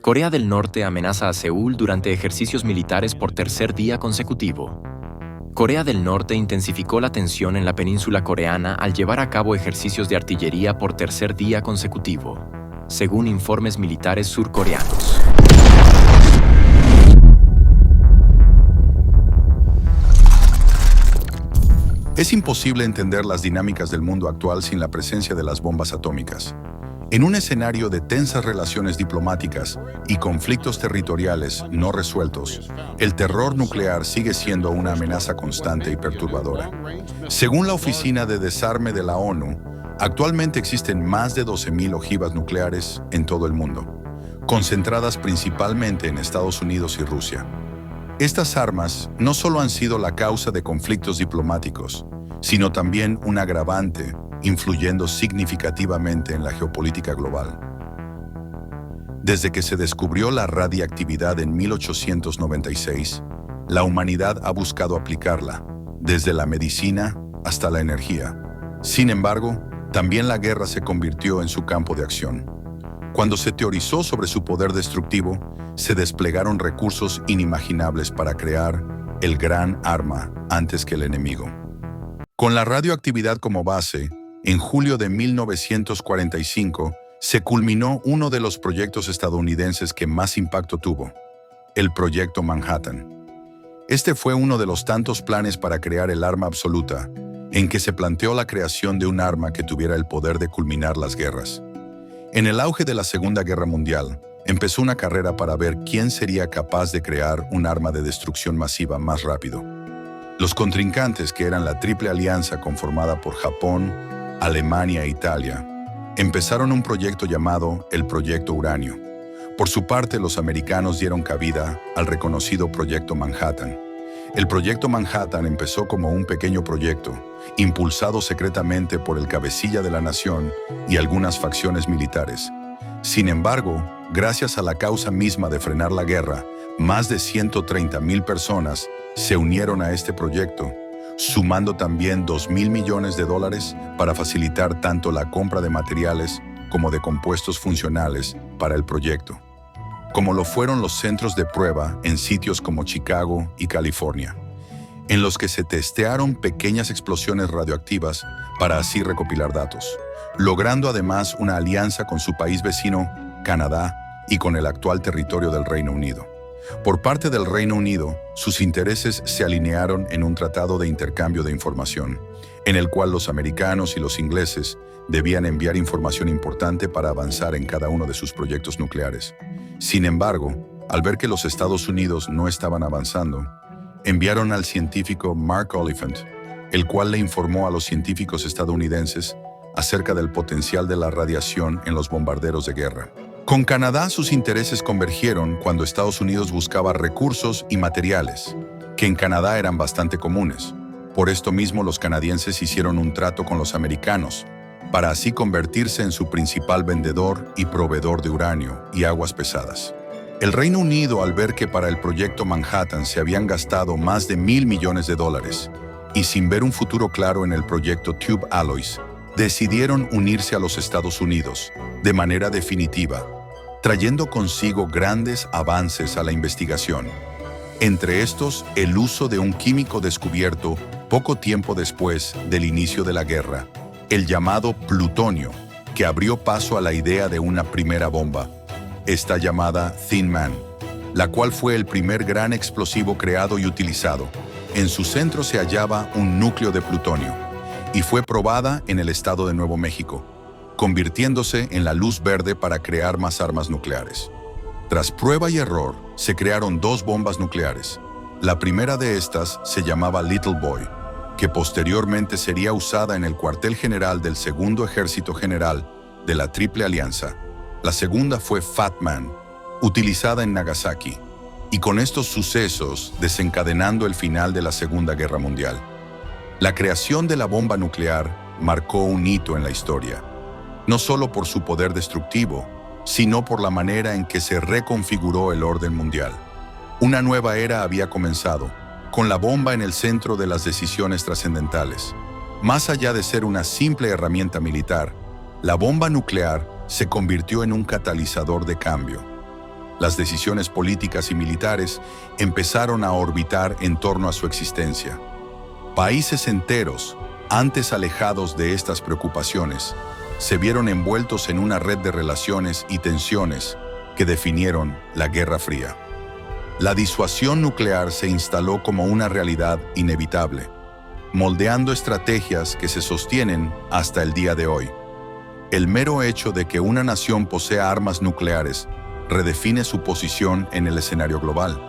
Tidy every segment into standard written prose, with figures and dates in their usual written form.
Corea del Norte amenaza a Seúl durante ejercicios militares por tercer día consecutivo. Corea del Norte intensificó la tensión en la península coreana al llevar a cabo ejercicios de artillería por tercer día consecutivo, según informes militares surcoreanos. Es imposible entender las dinámicas del mundo actual sin la presencia de las bombas atómicas. En un escenario de tensas relaciones diplomáticas y conflictos territoriales no resueltos, el terror nuclear sigue siendo una amenaza constante y perturbadora. Según la Oficina de Desarme de la ONU, actualmente existen más de 12.000 ojivas nucleares en todo el mundo, concentradas principalmente en Estados Unidos y Rusia. Estas armas no solo han sido la causa de conflictos diplomáticos, sino también un agravante, influyendo significativamente en la geopolítica global. Desde que se descubrió la radiactividad en 1896, la humanidad ha buscado aplicarla, desde la medicina hasta la energía. Sin embargo, también la guerra se convirtió en su campo de acción. Cuando se teorizó sobre su poder destructivo, se desplegaron recursos inimaginables para crear el gran arma antes que el enemigo. Con la radioactividad como base, en julio de 1945 se culminó uno de los proyectos estadounidenses que más impacto tuvo, el Proyecto Manhattan. Este fue uno de los tantos planes para crear el arma absoluta, en que se planteó la creación de un arma que tuviera el poder de culminar las guerras. En el auge de la Segunda Guerra Mundial, empezó una carrera para ver quién sería capaz de crear un arma de destrucción masiva más rápido. Los contrincantes, que eran la Triple Alianza conformada por Japón, Alemania e Italia, empezaron un proyecto llamado el Proyecto Uranio. Por su parte, los americanos dieron cabida al reconocido Proyecto Manhattan. El Proyecto Manhattan empezó como un pequeño proyecto, impulsado secretamente por el cabecilla de la nación y algunas facciones militares. Sin embargo, gracias a la causa misma de frenar la guerra, más de 130.000 personas se unieron a este proyecto, sumando también $2.000 millones para facilitar tanto la compra de materiales como de compuestos funcionales para el proyecto, como lo fueron los centros de prueba en sitios como Chicago y California, en los que se testearon pequeñas explosiones radioactivas para así recopilar datos, logrando además una alianza con su país vecino, Canadá, y con el actual territorio del Reino Unido. Por parte del Reino Unido, sus intereses se alinearon en un tratado de intercambio de información, en el cual los americanos y los ingleses debían enviar información importante para avanzar en cada uno de sus proyectos nucleares. Sin embargo, al ver que los Estados Unidos no estaban avanzando, enviaron al científico Mark Oliphant, el cual le informó a los científicos estadounidenses acerca del potencial de la radiación en los bombarderos de guerra. Con Canadá sus intereses convergieron cuando Estados Unidos buscaba recursos y materiales, que en Canadá eran bastante comunes. Por esto mismo los canadienses hicieron un trato con los americanos, para así convertirse en su principal vendedor y proveedor de uranio y aguas pesadas. El Reino Unido, al ver que para el Proyecto Manhattan se habían gastado más de $1.000 millones, y sin ver un futuro claro en el Proyecto Tube Alloys, decidieron unirse a los Estados Unidos, de manera definitiva, trayendo consigo grandes avances a la investigación. Entre estos, el uso de un químico descubierto poco tiempo después del inicio de la guerra, el llamado plutonio, que abrió paso a la idea de una primera bomba, esta llamada Thin Man, la cual fue el primer gran explosivo creado y utilizado. En su centro se hallaba un núcleo de plutonio, y fue probada en el estado de Nuevo México, convirtiéndose en la luz verde para crear más armas nucleares. Tras prueba y error, se crearon 2 bombas nucleares. La primera de estas se llamaba Little Boy, que posteriormente sería usada en el cuartel general del Segundo Ejército General de la Triple Alianza. La segunda fue Fat Man, utilizada en Nagasaki, y con estos sucesos desencadenando el final de la Segunda Guerra Mundial. La creación de la bomba nuclear marcó un hito en la historia, no solo por su poder destructivo, sino por la manera en que se reconfiguró el orden mundial. Una nueva era había comenzado, con la bomba en el centro de las decisiones trascendentales. Más allá de ser una simple herramienta militar, la bomba nuclear se convirtió en un catalizador de cambio, Las decisiones políticas y militares empezaron a orbitar en torno a su existencia. Países enteros, antes alejados de estas preocupaciones, se vieron envueltos en una red de relaciones y tensiones que definieron la Guerra Fría. La disuasión nuclear se instaló como una realidad inevitable, moldeando estrategias que se sostienen hasta el día de hoy. El mero hecho de que una nación posea armas nucleares redefine su posición en el escenario global.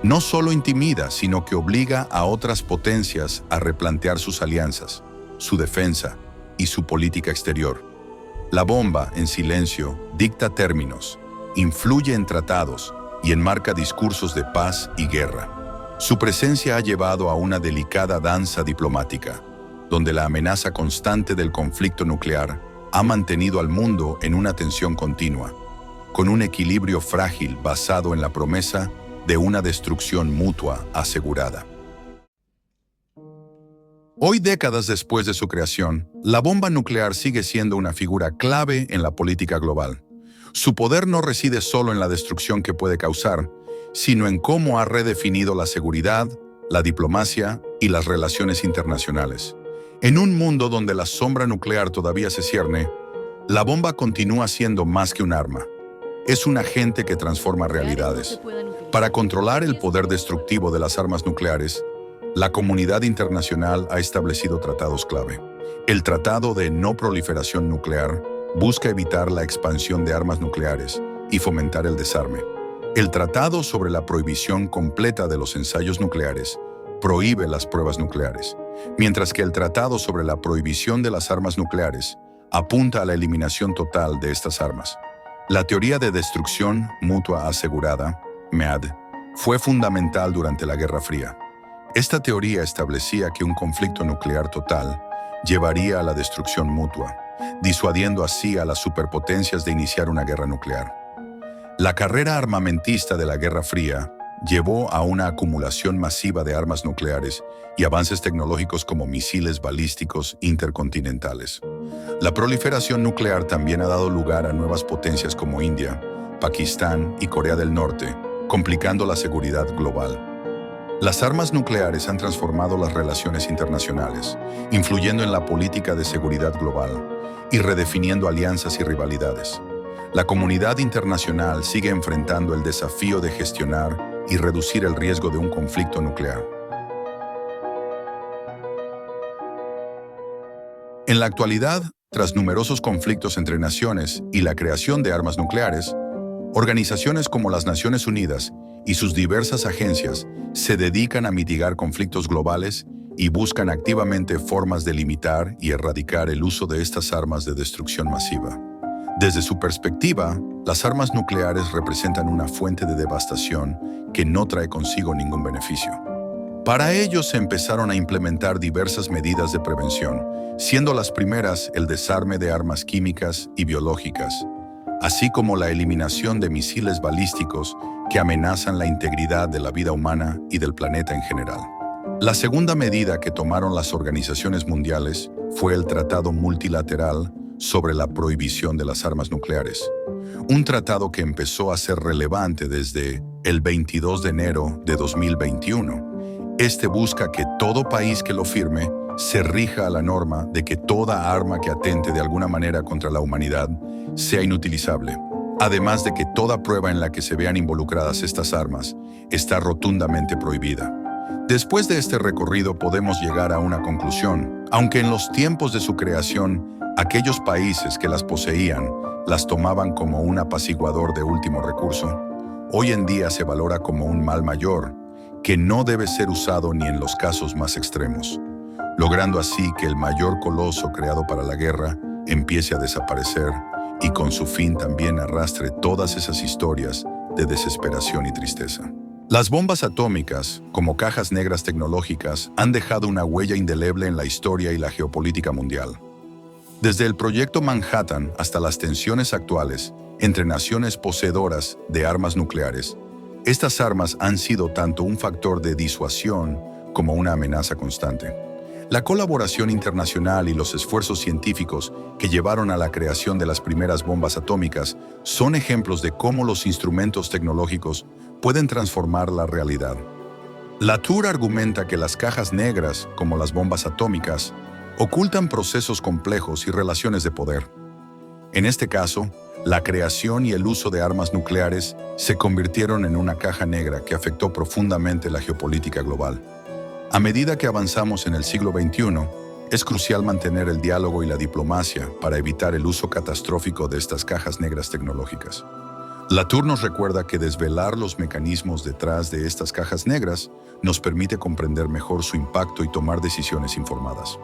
No solo intimida, sino que obliga a otras potencias a replantear sus alianzas, su defensa y su política exterior. La bomba, en silencio, dicta términos, influye en tratados y enmarca discursos de paz y guerra. Su presencia ha llevado a una delicada danza diplomática, donde la amenaza constante del conflicto nuclear ha mantenido al mundo en una tensión continua, con un equilibrio frágil basado en la promesa de una destrucción mutua asegurada. Hoy, décadas después de su creación, la bomba nuclear sigue siendo una figura clave en la política global. Su poder no reside solo en la destrucción que puede causar, sino en cómo ha redefinido la seguridad, la diplomacia y las relaciones internacionales. En un mundo donde la sombra nuclear todavía se cierne, la bomba continúa siendo más que un arma. Es un agente que transforma realidades. Para controlar el poder destructivo de las armas nucleares, la comunidad internacional ha establecido tratados clave. El Tratado de No Proliferación Nuclear busca evitar la expansión de armas nucleares y fomentar el desarme. El Tratado sobre la Prohibición Completa de los Ensayos Nucleares prohíbe las pruebas nucleares, mientras que el Tratado sobre la Prohibición de las Armas Nucleares apunta a la eliminación total de estas armas. La teoría de destrucción mutua asegurada, MAD, fue fundamental durante la Guerra Fría. Esta teoría establecía que un conflicto nuclear total llevaría a la destrucción mutua, disuadiendo así a las superpotencias de iniciar una guerra nuclear. La carrera armamentista de la Guerra Fría llevó a una acumulación masiva de armas nucleares y avances tecnológicos como misiles balísticos intercontinentales. La proliferación nuclear también ha dado lugar a nuevas potencias como India, Pakistán y Corea del Norte, complicando la seguridad global. Las armas nucleares han transformado las relaciones internacionales, influyendo en la política de seguridad global y redefiniendo alianzas y rivalidades. La comunidad internacional sigue enfrentando el desafío de gestionar y reducir el riesgo de un conflicto nuclear. En la actualidad, tras numerosos conflictos entre naciones y la creación de armas nucleares, organizaciones como las Naciones Unidas y sus diversas agencias se dedican a mitigar conflictos globales y buscan activamente formas de limitar y erradicar el uso de estas armas de destrucción masiva. Desde su perspectiva, las armas nucleares representan una fuente de devastación que no trae consigo ningún beneficio. Para ello se empezaron a implementar diversas medidas de prevención, siendo las primeras el desarme de armas químicas y biológicas, así como la eliminación de misiles balísticos que amenazan la integridad de la vida humana y del planeta en general. La segunda medida que tomaron las organizaciones mundiales fue el Tratado Multilateral sobre la Prohibición de las Armas Nucleares, un tratado que empezó a ser relevante desde el 22 de enero de 2021. Este busca que todo país que lo firme se rija a la norma de que toda arma que atente de alguna manera contra la humanidad sea inutilizable, además de que toda prueba en la que se vean involucradas estas armas está rotundamente prohibida. Después de este recorrido podemos llegar a una conclusión. Aunque en los tiempos de su creación, aquellos países que las poseían las tomaban como un apaciguador de último recurso, hoy en día se valora como un mal mayor que no debe ser usado ni en los casos más extremos, logrando así que el mayor coloso creado para la guerra empiece a desaparecer y con su fin también arrastre todas esas historias de desesperación y tristeza. Las bombas atómicas, como cajas negras tecnológicas, han dejado una huella indeleble en la historia y la geopolítica mundial. Desde el Proyecto Manhattan hasta las tensiones actuales entre naciones poseedoras de armas nucleares, estas armas han sido tanto un factor de disuasión como una amenaza constante. La colaboración internacional y los esfuerzos científicos que llevaron a la creación de las primeras bombas atómicas son ejemplos de cómo los instrumentos tecnológicos pueden transformar la realidad. Latour argumenta que las cajas negras, como las bombas atómicas, ocultan procesos complejos y relaciones de poder. En este caso, la creación y el uso de armas nucleares se convirtieron en una caja negra que afectó profundamente la geopolítica global. A medida que avanzamos en el siglo XXI, es crucial mantener el diálogo y la diplomacia para evitar el uso catastrófico de estas cajas negras tecnológicas. Latour nos recuerda que desvelar los mecanismos detrás de estas cajas negras nos permite comprender mejor su impacto y tomar decisiones informadas.